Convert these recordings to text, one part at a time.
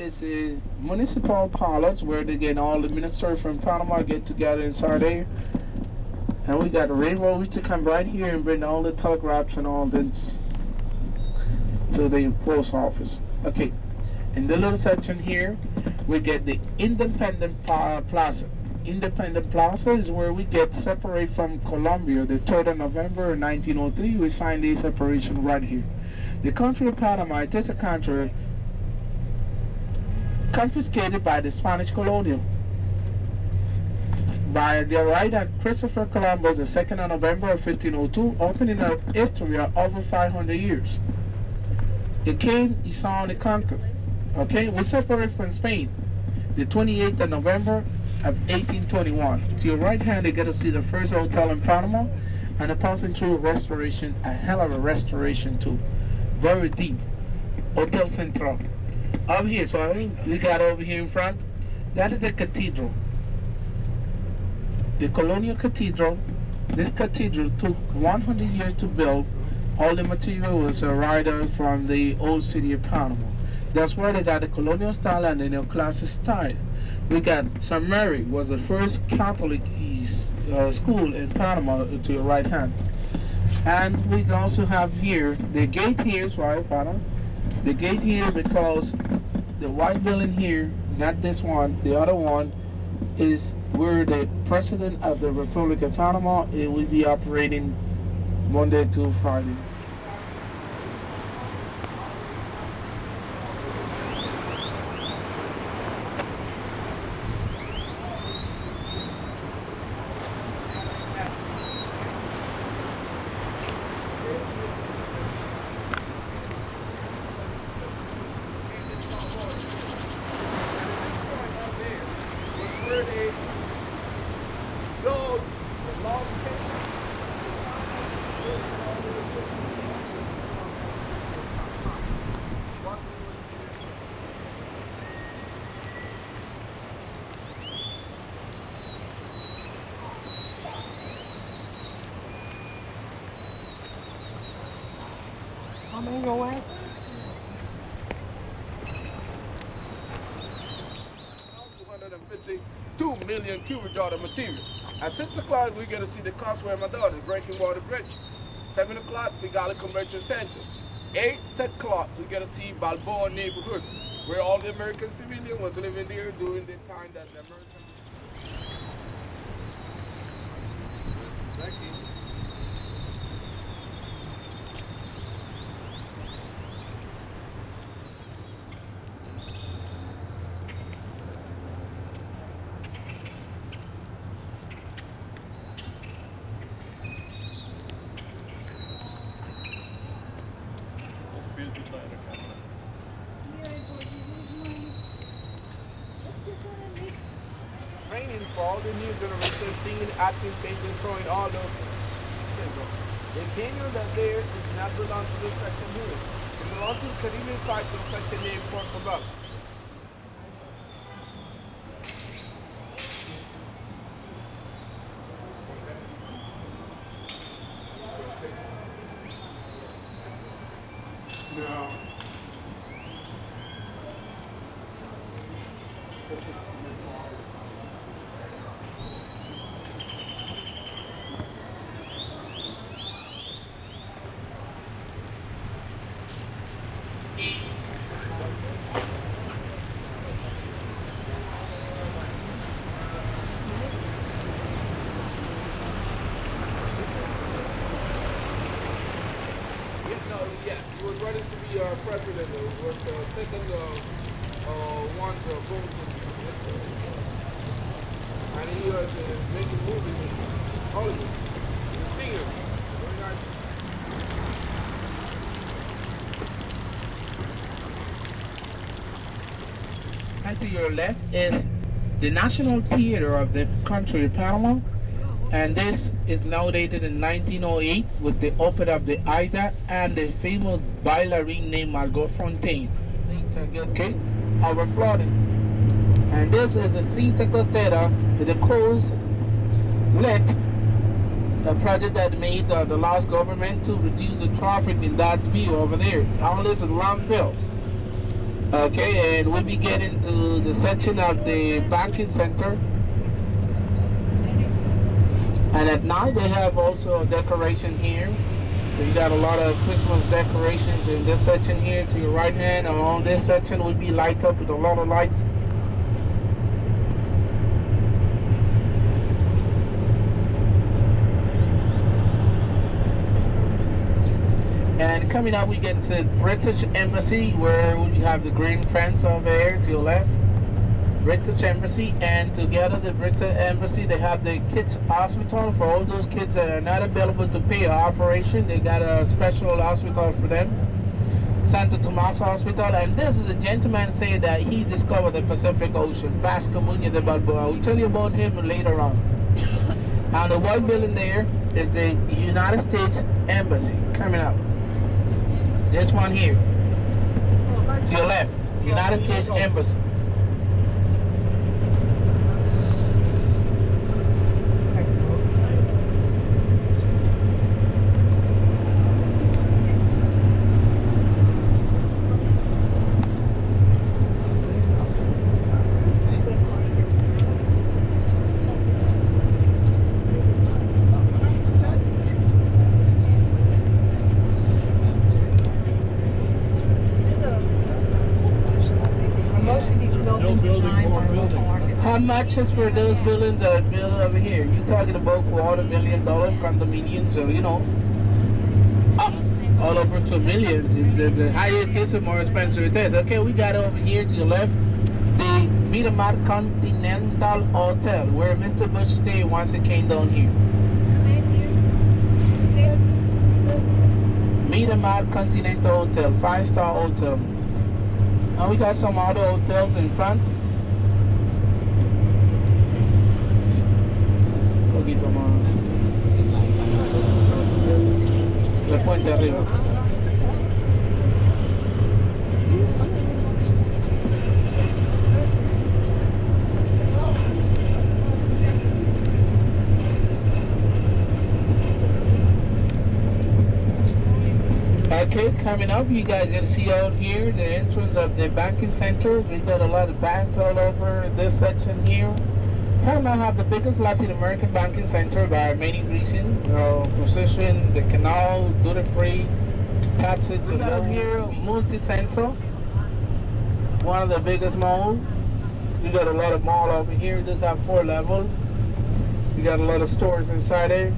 is a municipal palace where they get all the ministers from Panama get together inside there. And we got a railroad which to come right here and bring all the telegraphs and all this to the post office. Okay, in the little section here, we get the Independent Plaza. Independent Plaza is where we get separate from Colombia. The 3rd of November 1903, we signed the separation right here. The country of Panama, it is a country confiscated by the Spanish colonial. By the right of Christopher Columbus, the 2nd of November of 1502, opening a history of over 500 years. He came, he saw, and he conquered. Okay, we separated from Spain the 28th of November of 1821. To your right hand, you get to see the first hotel in Panama, and a passing through a restoration, a hell of a restoration too. Very deep. Hotel Central. Over here, so we got over here in front, that is the cathedral. The colonial cathedral. This cathedral took 100 years to build. All the material was arrived from the old city of Panama. That's where they got the colonial style and the neoclassic style. We got St. Mary was the first Catholic school in Panama to your right hand. And we also have here, the gate here, sorry, pardon. The gate here because the white building here, not this one, the other one, is where the President of the Republic of Panama will be operating Monday to Friday. Go at? 2 million cubic yard of material. At 6 o'clock, we're going to see the Causeway Amador, the Breaking Water Bridge. 7 o'clock, Figali Convention Center. 8 o'clock, we're going to see Balboa neighborhood, where all the American civilians was living there during the time that the American... Thank you. Training for all the new generation, singing, acting, painting, sewing, all those things. The canyon that there does not belong to this section here. It belongs to the Caribbean side of the section named Puerto Amador. No. He was ready to be president. He was the second one to go to history. And he was making movies in Hollywood. He's a singer. Very nice. And to your left is the National Theater of the country of Panama. And this is now dated in 1908 with the opening of the Aida and the famous bailarine named Margot Fontaine. Okay, overflowing. And this is a Cinta Costera with the coast lit, the project that made the last government to reduce the traffic in that view over there. All this is landfill. Okay, and we'll be getting to the section of the banking center. And at night they have also a decoration here. So you got a lot of Christmas decorations in this section here to your right hand. Along this section will be light up with a lot of lights. And coming up we get to the British Embassy, where we have the green fence over there to your left. British Embassy, and together the British Embassy, they have the kids hospital for all those kids that are not available to pay an operation. They got a special hospital for them, Santo Tomas Hospital. And this is a gentleman saying that he discovered the Pacific Ocean, Vasco Muñoz de Balboa. We'll tell you about him later on. And the white building there is the United States Embassy coming up. This one here to your left, United States Embassy. How much is for those buildings that are built over here? You're talking about $250,000 condominiums, or all over to $1 million. The higher it is, the more expensive it is. Okay, we got over here to the left the Miramar Continental Hotel, where Mr. Bush stayed once he came down here. Miramar Continental Hotel, 5-star hotel. Now we got some other hotels in front. Poquito más. El puente arriba. Okay, coming up, you guys get to see out here the entrance of the banking center. We got a lot of banks all over this section here. Panama have the biggest Latin American banking center by many reasons. Position, the canal, duty-free, taxes. We got here Multicentro, one of the biggest malls. We got a lot of mall over here. This have 4 levels. We got a lot of stores inside there.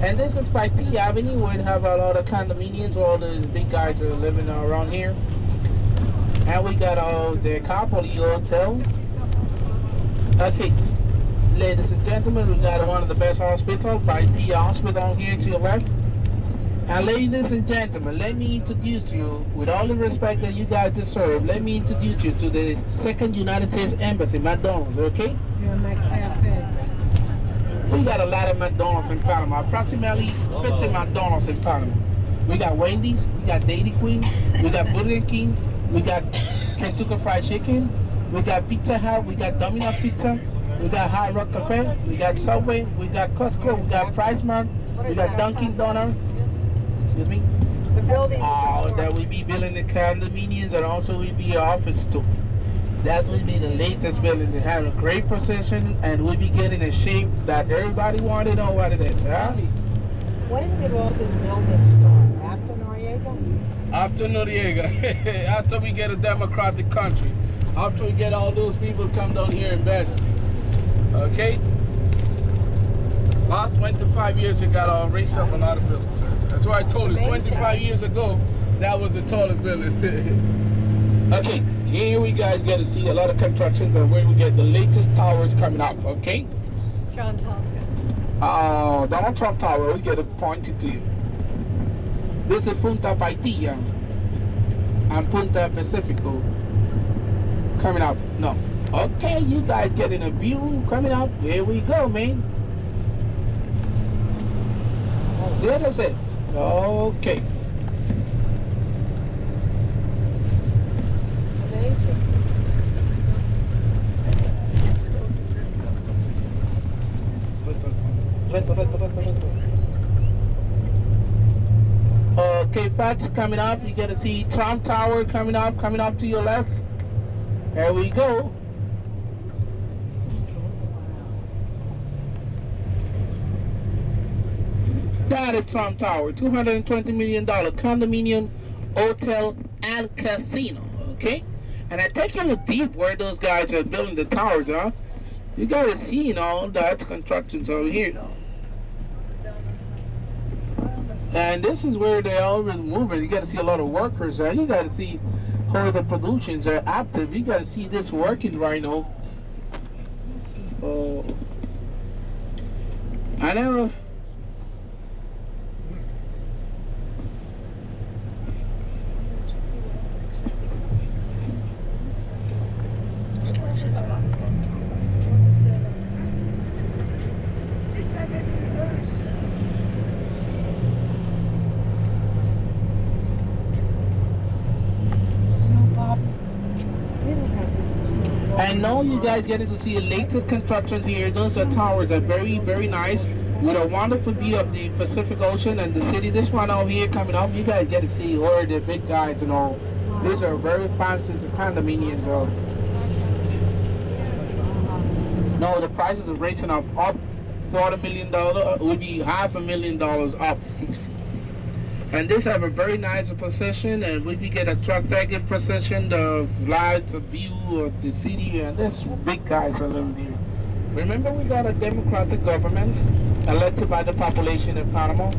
And this is by T Avenue, where we have a lot of condominiums. All these big guys are living around here. And we got all the Capoli Hotel. Okay, ladies and gentlemen, we got one of the best hospitals, by T Hospital here to your left. And ladies and gentlemen, let me introduce you, with all the respect that you guys deserve, let me introduce you to the second United States Embassy, McDonald's, okay? You're in my cafe. We got a lot of McDonald's in Panama, approximately 50 McDonald's in Panama. We got Wendy's, we got Dairy Queen, we got Burger King, we got Kentucky Fried Chicken, we got Pizza Hut, we got Domino's Pizza, we got Hard Rock Cafe, we got Subway, we got Costco, we got Price Mart, we got Dunkin' Donuts. Excuse me? The building. That will be building the condominiums, and also will be an office too. That will be the latest building. They have a great position, and we'll be getting a shape that everybody wanted to know what it is. Huh? When did all this building start? After Noriega? After Noriega, after we get a democratic country, after we get all those people come down here and invest. Okay? Last 25 years, it got all raised up a lot of buildings. That's why I told you, 25 years ago, that was the tallest building. Okay, here we guys get to see a lot of constructions and where we get the latest towers coming up, okay? John Hopkins. Donald Trump Tower, we get it pointed to you. This is Punta Paitilla and Punta Pacifico coming up. No. Okay, you guys getting a view coming up. Here we go, man. There is it. Okay. Halifax coming up. You get to see Trump Tower coming up to your left. There we go. That is Trump Tower, $220 million condominium, hotel, and casino. Okay? And I take you a look deep where those guys are building the towers, huh? You gotta see, all that constructions over here. And this is where they are moving. You gotta see a lot of workers, and you gotta see how the productions are active. You gotta see this working right now. I never. And now you guys getting to see the latest constructions here. Those are towers are very, very nice with a wonderful view of the Pacific Ocean and the city. This one out here coming up, you guys get to see where the big guys and all. These are very fancy condominiums. No, the prices are ranging up $250,000. It would be $500,000 up. And this have a very nice position, and we get a trust-tagged position, the light, the view of the city, and there's big guys are living here. Remember, we got a democratic government elected by the population in Panama.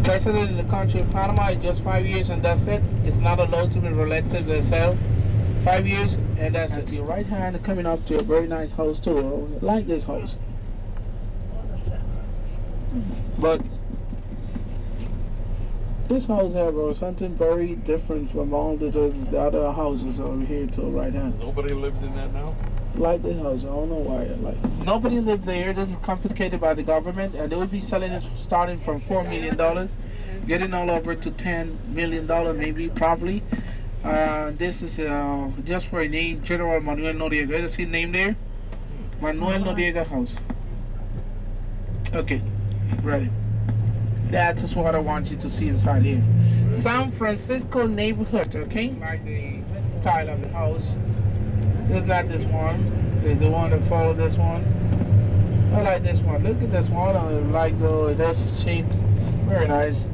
President in the country of Panama is just 5 years, and that's it. It's not allowed to be reelected itself. 5 years, and that's it. To your right hand, coming up to a very nice house too. I like this house. But this house has something very different from all the other houses over here to the right hand. Nobody lives in that now? I like this house. I don't know why I like it. Nobody lived there. This is confiscated by the government, and they will be selling it starting from $4 million, getting all over to $10 million maybe, probably. This is just for a name, General Manuel Noriega. You see the name there? Manuel Noriega House. Okay, ready. That's just what I want you to see inside here. San Francisco neighborhood, okay? Like the style of the house. There's not this one. There's the one that follow this one. I like this one. Look at this one. I like this shape. It's very nice.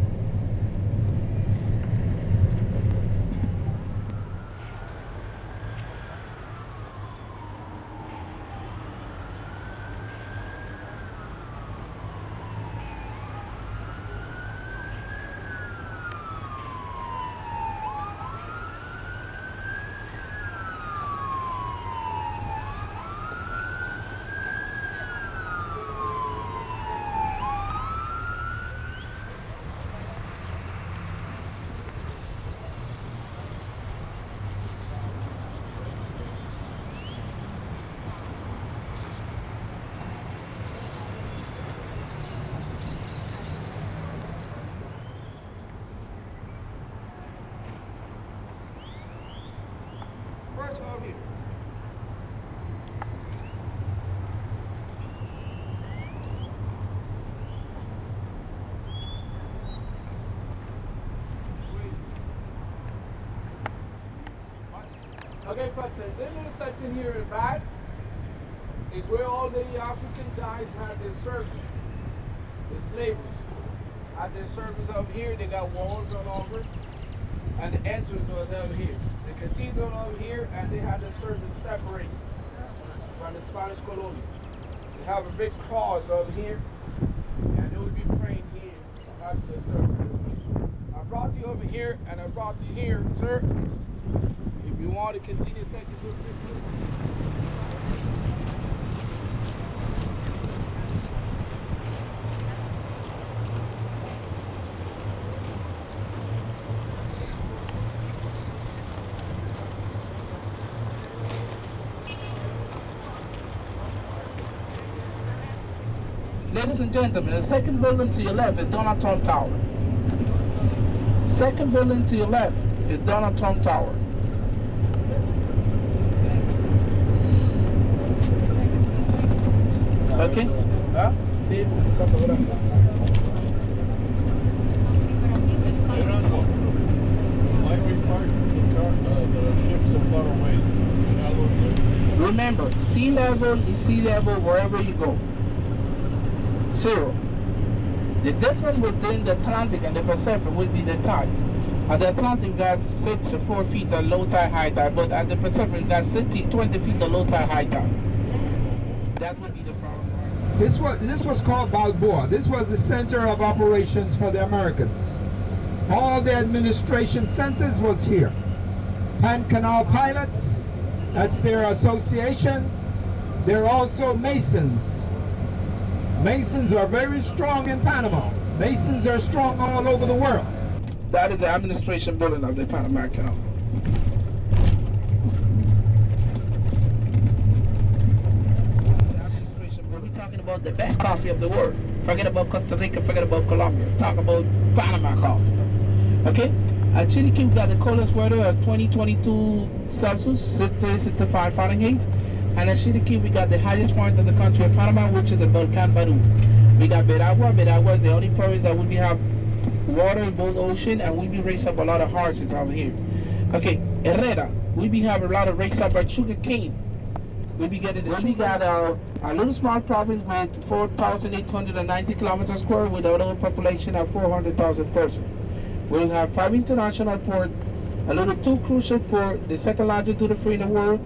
Okay, folks, this little section here in the back is where all the African guys had their service. The slavers had their service over here. They got walls all over, and the entrance was over here. The cathedral over here, and they had their service separate from the Spanish colony. They have a big cross over here, and they would be praying here after the service. I brought you over here, and I brought you here, sir. If you want to continue, thank you so much. Ladies and gentlemen, the second building to your left is Donald Trump Tower. Second building to your left is Donald Trump Tower. Okay? Huh? See? Remember, sea level is sea level wherever you go. 0. The difference between the Atlantic and the Pacific would be the tide. At the Atlantic, we got 6 or 4 feet of low tide, high tide, but at the Pacific, we got 20 feet of low tide, high tide. That would be the problem. This was called Balboa. This was the center of operations for the Americans. All the administration centers was here. Pan Canal Pilots, that's their association. They're also Masons. Masons are very strong in Panama. Masons are strong all over the world. That is the administration building of the Panama Canal. We're talking about the best coffee of the world. Forget about Costa Rica, forget about Colombia. Talk about Panama coffee. Okay? At Chiriquí, we got the coldest weather at 22 Celsius, 65 Fahrenheit. And at Chiriquí, we got the highest point of the country of Panama, which is the Volcan Baru. We got Veragua. Veragua is the only province that we have water in both ocean, and we be raised up a lot of horses over here. Okay, Herrera, we be have a lot of raised up by sugar cane. We be getting the we got a little small province with 4,890 kilometers square with a total population of 400,000 persons. We have 5 international ports, a little 2 crucial ports, the second largest duty-free in the world,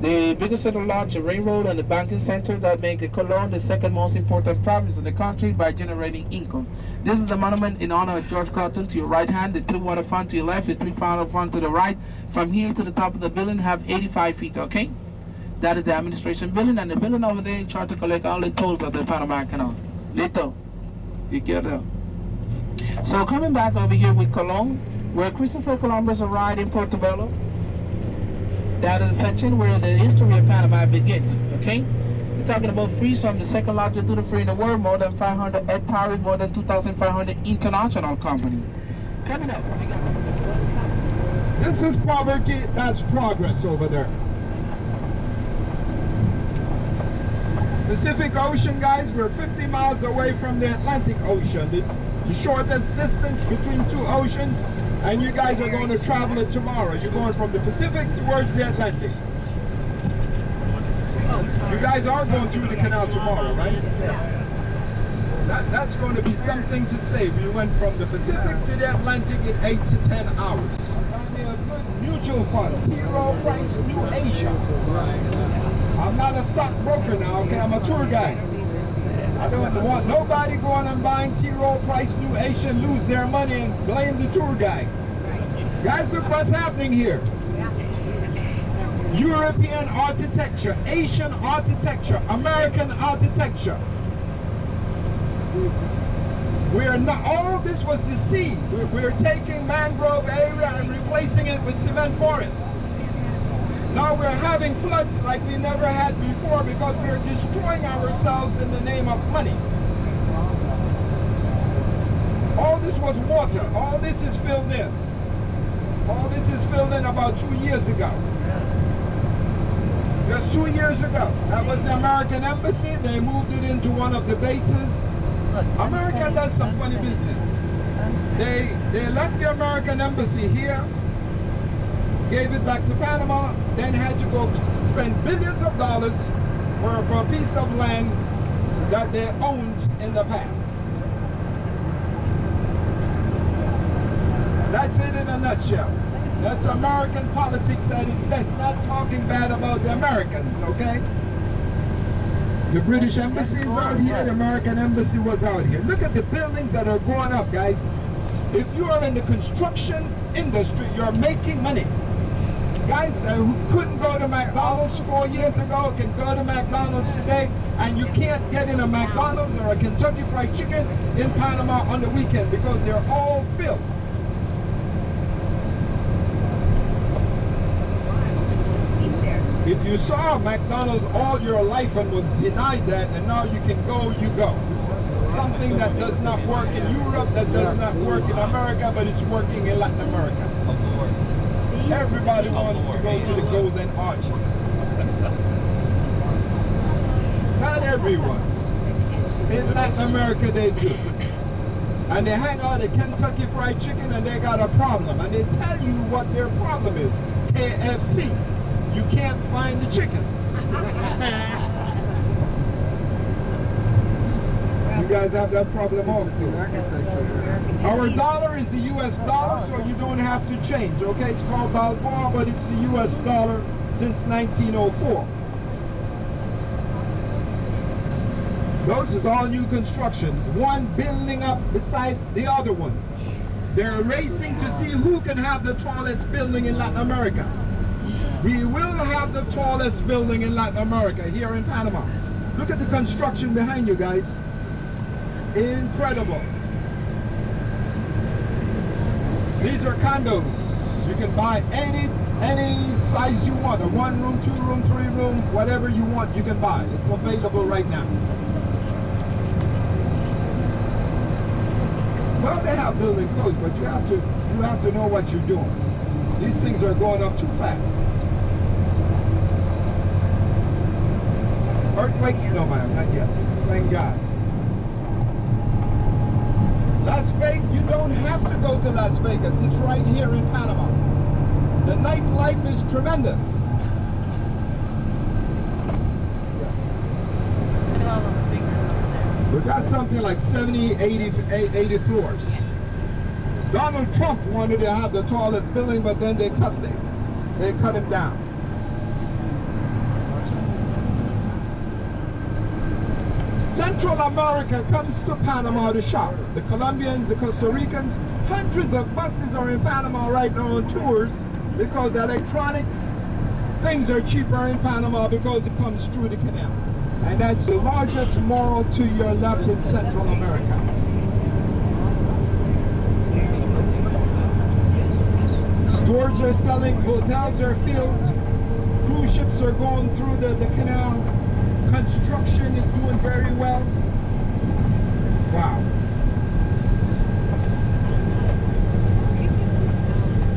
the biggest center launch, the railroad, and the banking center that make the Colón the second most important province in the country by generating income. This is the monument in honor of George Cotton to your right hand, the 3 waterfront to your left, the 3 waterfront to the right. From here to the top of the building have 85 feet, okay? That is the administration building, and the building over there in charge to collect all the tolls of the Panama Canal. Listo. You get it. So coming back over here with Colón, where Christopher Columbus arrived in Portobello, that is a section where the history of Panama begins, okay? We're talking about Freesome, the second largest duty-free in the world, more than 500 hectares, more than 2,500 international companies. Coming up, we got... This is poverty, that's progress over there. Pacific Ocean, guys, we're 50 miles away from the Atlantic Ocean, the shortest distance between 2 oceans, and you guys are going to travel it tomorrow. You're going from the Pacific towards the Atlantic. You guys are going through the canal tomorrow, right? That's going to be something to say. We went from the Pacific to the Atlantic in 8 to 10 hours. A good mutual fund, T. Rowe Price New Asia. I'm not a stockbroker now, okay? I'm a tour guide. I don't want nobody going and buying T. Rowe Price New Asia and lose their money and blame the tour guide. Guys, look what's happening here. European architecture, Asian architecture, American architecture. We're not, all this was the sea. We're taking mangrove area and replacing it with cement forests. Now we're having floods like we never had before because we're destroying ourselves in the name of money. All this was water. All this is filled in. All this is filled in about 2 years ago. Just 2 years ago. That was the American embassy. They moved it into one of the bases. America does some funny business. They left the American embassy here, gave it back to Panama, then had to go spend billions of dollars for a piece of land that they owned in the past. That's it in a nutshell. That's American politics at its best, not talking bad about the Americans, okay? The British embassy is out here, the American embassy was out here. Look at the buildings that are going up, guys. If you are in the construction industry, you're making money. Guys who couldn't go to McDonald's 4 years ago can go to McDonald's today, and you can't get in a McDonald's or a Kentucky Fried Chicken in Panama on the weekend because they're all filled. If you saw McDonald's all your life and was denied that, and now you can go, you go. Something that does not work in Europe, that does not work in America, but it's working in Latin America. Everybody wants to go to the Golden Arches. Not everyone. In Latin America they do. And they hang out at Kentucky Fried Chicken and they got a problem. And they tell you what their problem is. KFC. You can't find the chicken. guys have that problem also. Our dollar is the US dollar, so you don't have to change, okay? It's called Balboa, but it's the US dollar since 1904. Those is all new construction, one building up beside the other one. They're racing to see who can have the tallest building in Latin America. We will have the tallest building in Latin America here in Panama. Look at the construction behind you, guys. Incredible. These are condos. You can buy any size you want. A 1 room, 2 room, 3 room, whatever you want, you can buy. It's available right now. Well, they have building codes, but you have to know what you're doing. These things are going up too fast. Earthquakes? No, ma'am, not yet. Thank God. Las Vegas, you don't have to go to Las Vegas. It's right here in Panama. The nightlife is tremendous. Yes. Look at all those speakers over there. We got something like 70, 80 floors. Donald Trump wanted to have the tallest building, but then they cut him down. Central America comes to Panama to shop. The Colombians, the Costa Ricans, hundreds of buses are in Panama right now on tours because electronics, things are cheaper in Panama because it comes through the canal. And that's the largest mall to your left in Central America. Stores are selling, hotels are filled, cruise ships are going through the canal. Construction is doing very well. Wow.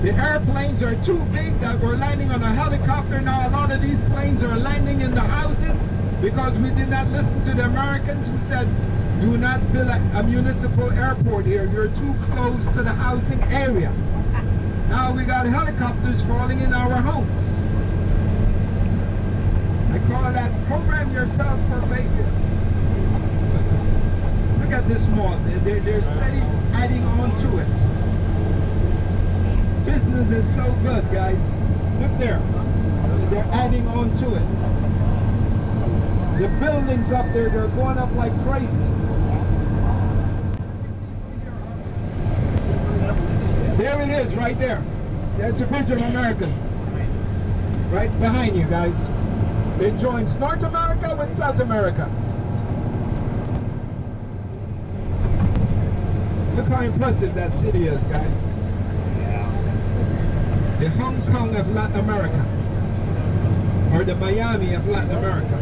The airplanes are too big that we're landing on a helicopter. Now a lot of these planes are landing in the houses because we did not listen to the Americans who said, do not build a municipal airport here. You're too close to the housing area. Now we got helicopters falling in our homes. I call that program yourself for failure. Look at this mall. They're steady adding on to it. Business is so good, guys. Look there. They're adding on to it. The buildings up there, they're going up like crazy. There it is, right there. There's the Bridge of Americas. Right behind you, guys. It joins North America with South America. Look how impressive that city is, guys. The Hong Kong of Latin America. Or the Miami of Latin America.